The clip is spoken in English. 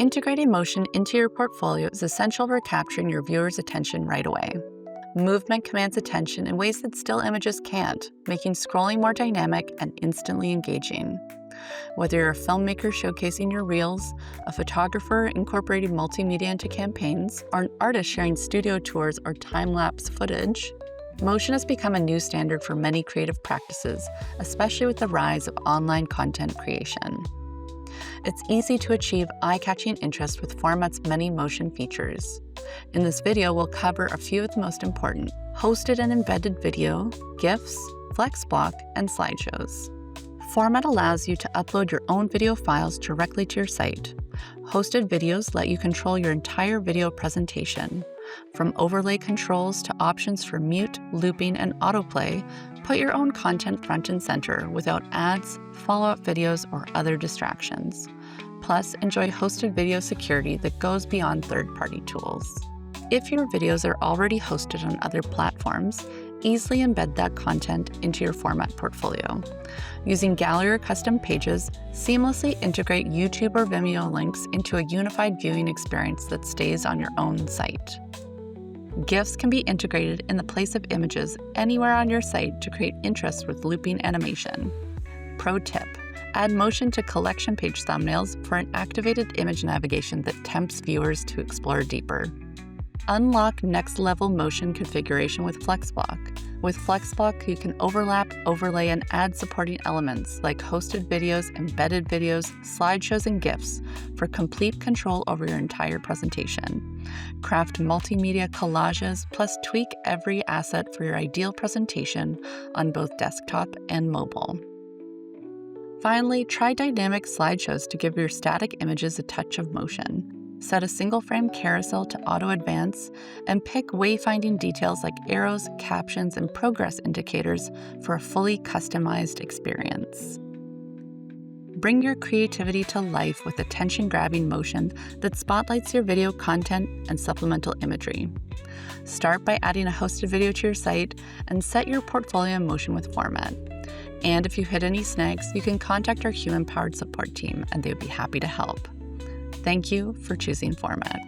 Integrating motion into your portfolio is essential for capturing your viewers' attention right away. Movement commands attention in ways that still images can't, making scrolling more dynamic and instantly engaging. Whether you're a filmmaker showcasing your reels, a photographer incorporating multimedia into campaigns, or an artist sharing studio tours or time-lapse footage, motion has become a new standard for many creative practices, especially with the rise of online content creation. It's easy to achieve eye-catching interest with format's many motion features. In this video, we'll cover a few of the most important: hosted and embedded video, GIFs, FlexBlock, and slideshows. Format allows you to upload your own video files directly to your site. Hosted videos let you control your entire video presentation. From overlay controls to options for mute, looping, and autoplay, put your own content front and center without ads, follow-up videos, or other distractions. Plus, enjoy hosted video security that goes beyond third-party tools. If your videos are already hosted on other platforms, easily embed that content into your format portfolio. Using gallery or custom pages, seamlessly integrate YouTube or Vimeo links into a unified viewing experience that stays on your own site. GIFs can be integrated in the place of images anywhere on your site to create interest with looping animation. Pro tip: add motion to collection page thumbnails for an activated image navigation that tempts viewers to explore deeper. Unlock next-level motion configuration with FlexBlock. With FlexBlock, you can overlap, overlay, and add supporting elements like hosted videos, embedded videos, slideshows, and GIFs for complete control over your entire presentation. Craft multimedia collages, plus tweak every asset for your ideal presentation on both desktop and mobile. Finally, try dynamic slideshows to give your static images a touch of motion. Set a single-frame carousel to auto-advance, and pick wayfinding details like arrows, captions, and progress indicators for a fully customized experience. Bring your creativity to life with attention-grabbing motion that spotlights your video content and supplemental imagery. Start by adding a hosted video to your site and set your portfolio in motion with Format. And if you hit any snags, you can contact our human-powered support team, and they would be happy to help. Thank you for choosing Format.